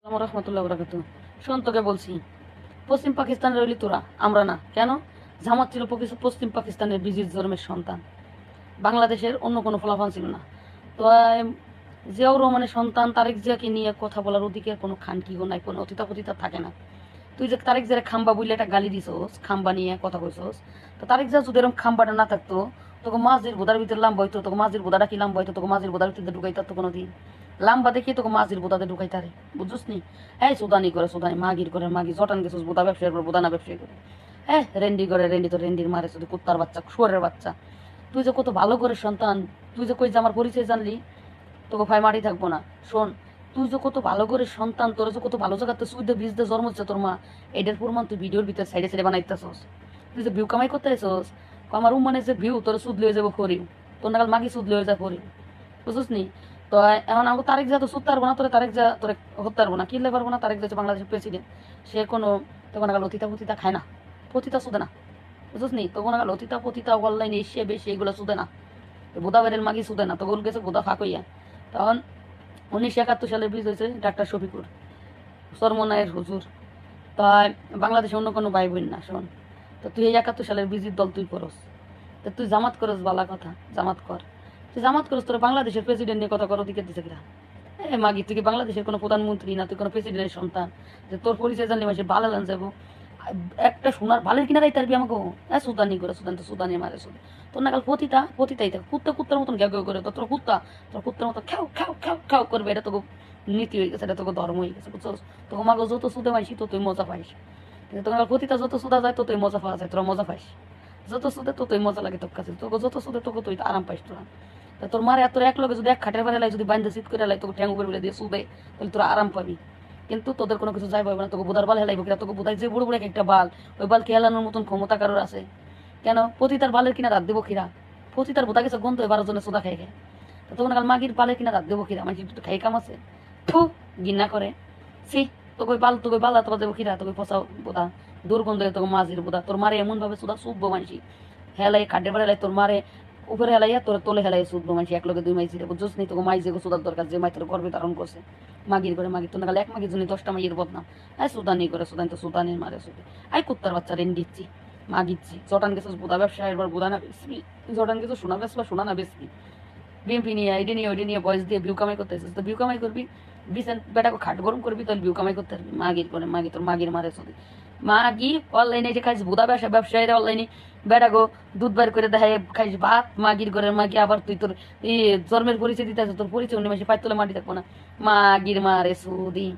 আমার রহমতুল্লাহ বরাকাতু। শোন, তোকে বলছি, পশ্চিম পাকিস্তানের হইলি তোরা, আমরা না। কেন? জামাত ছিল পশ্চিম পাকিস্তানের বিজিত জন্মের সন্তান, বাংলাদেশের অন্য কোনো ফলাফল ছিল না। তো জিয়াউর রহমানের সন্তান তারেক জিয়াকে নিয়ে কথা বলার ওদিকে কোনো খানকিও নাই, কোনো অতিতা থাকে না। তুই যে তারেক জিয়ার খাম্বা বললে একটা গালি দিছস, খাম্বা নিয়ে কথা কইছস, তো তারেক জিয়া যদি এরকম খাম্বাটা না থাকতো, তোকে মাঝির বোধার ভিতরে লাম্বা হইতো, তোকে মাঝির বোধাটা কি লাম্বা হইতো, তোকে মাঝির বোধার ভিতরে ঢুকাইতো তো কোনোদিন লাম্বা দেখি তোকে মাঝির বোধাতে ঢুকাইতারে, বুঝছিস নি? হ্যাঁ, সুদানি করে সুদানি, মাগির করে মাগি, জটান গেছিস বোধা ব্যবসায়ী করে, বোধানা ব্যবসায়ী করে। হ্যাঁ, রেন্ডি করে রেন্ডি, তো রেন্ডির মারে শুধু কুত্তার বাচ্চা, শুয়ারের বাচ্চা। তুই যে কত ভালো করে সন্তান, তুই যে কই যে আমার পরিচয় জানলি, তোকে ভাই মাটি থাকবো না। শোন, তুই যে কত ভালো করে সন্তান, তোর যে কত ভালো জায়গাতে সুবিধা বীজ দিয়ে জন্ম হচ্ছে তোর মা, এটার প্রমাণ তুই ভিডিওর ভিতরে সাইডে সাইডে বানাইতেছস। তুই যে ভিউ কামাই করতে আসছস, আমার মানে যে ভিউ তোর সুদ লয়ে যাবো ফরিও, তোর নাগাল মাগি সুদ লয়ে যায় ফরিও, বুঝছিস নি? তো এখন আমাকে তারেক যা তো সুদ পারবো না, তোরে তারেক যা তোরে হতে পারবো না, কিনলে পারবো না। তারেক যা বাংলাদেশের প্রেসিডেন্ট, সে কোনো তখন নাগাল অতিতা খায় না, পতিতা সুদে না, বুঝছিস নি? তখন নাগাল অতিতা অনলাইনে এসে বেশি এগুলো সুদে না, বোদা বেরের মাগি সুদে না, তখন গেছে বোদা ফাঁক হইয়া। তখন 1971 সালে ব্রিজ হয়েছে ডাক্তার শফিকুর, সরমনায়ের হুজুর। তাই বাংলাদেশে অন্য কোনো ভাই বোন না। শোন, তো তুই এই 71 সালের ব্রিজের দল তুই করস, তো তুই জামাত করস, বালা কথা, জামাত কর। তুই জামাত করস, তোর বাংলাদেশের প্রেসিডেন্ট নিয়ে কথা কর, ওদিকে দিছে কিনা? মাগি, তুই কি বাংলাদেশের কোনো প্রধানমন্ত্রী না, তুই কোনো প্রেসিডেন্টের সন্তান যে তোর পরিচয় জানলে মাসে ভালো লান যাবো? একটা সোনার ভালের কিনা রাইতে পারবি আমাকে? হ্যাঁ, সুদানি করে সুদান, তো সুদানি মারে সুদে। তোর নাকাল পতিতাই থাকে, কুত্তার মতন ঘেউ ঘেউ করে, তো তোর কুত্তার মতো খাও খাও খাও খাও করবে। এটা তোকে নীতি হয়ে গেছে, এটা তোকে ধর্ম হয়ে গেছে, বুঝছস? তোকে মাকে যত সুদে মাইছি তো তুই মজা পাইস, কিন্তু তোর পতিতা যত সুদা যায় তো তুই মজা পাওয়া যায়, তোরা মজা পাইস। যত সুদে তো তুই মজা লাগে তোর কাছে, তোকে যত সুদে তোকে তুই আরাম পাইস তোরা। তা তোর মারে তোর এক লগে যদি এক খাটের বাড়ি লাই, যদি বাইন্দে শীত করে লাই, তোকে ঠ্যাং উপরে বেলে দিয়ে সুদে, তাহলে তোরা আরাম পাবি। কিন্তু তোদের কোনো কিছু যাই পাবে না, তোকে বোধার বাল হেলাইব কিনা, তোকে বোধাই যে বুড়ো বুড়ো একটা বাল, ওই বালকে হেলানোর মতন ক্ষমতা কারোর আছে? কেন? পতিতার বালের কিনা রাত দেবো খিরা? পতিতার বোধা গেছে গন্ধ 12 জনের সোদা খেয়ে খেয়ে, তো তখন কাল মাগির বালের কিনা রাত দেবো খিরা? মানে একটু খাই কাম আছে? থু, ঘিন্না করে। সি, তোকে বাল তোকে দেবো খিরা, তোকে পচাও বোধা, দুর্গন্ধ, তোকে মাঝির বোধা। তোর মারে এমন ভাবে সোদা শুভবো মানসি, হেলাই খাড্ডে বেড়ালাই তোর মারে উপরে হেলাইয়া তোর তোলে হেলাই শুধবো মানসি, এক লগে দুই মাইছি রে, বুঝছিস নি? তোকে মাই যে সোদার দরকার, যে মাই তোর গর্বে ধারণ করছে। মাগির করে মাগির, তোর নাগাল এক মাগির জন্য 10টা মাইয়ের বদনাম। আয় সুদানি করে সুদান, তো সুদানির মারে সুদে। আই কুত্তার বাচ্চা রেন্ডিচ্ছি, মাগিচ্ছি। জটান গেছিস বোধা ব্যবসা, এবার বোধা না বেশি, জটান গেছো সোনা বেসবা, সোনা না বেশি। বিএমপি নিয়ে আইডি নিয়ে ওইডি নিয়ে বয়স দিয়ে ভিউ কামাই করতে আসিস, তো ভিউ কামাই করবি, বিসেন্ট বেটাকে খাট গরম করবি, তাহলে ভিউ কামাই করতে পারবি। মাগির করে মাগি, তোর মাগির মারে শুধু মাগি। অনলাইনে যে খাইস বোধা ব্যবসায়ীরা অনলাইনে বেটাগো দুধ বার করে দেখায় খাইস ভাত, মাগির ঘরের মাগি। আবার তুই তোর জন্মের পরিচয় দিতে আসিস, তোর পরিচয় অন্য মাসে পাইতলে মাটি থাকবো না, মাগির মারে সুদি।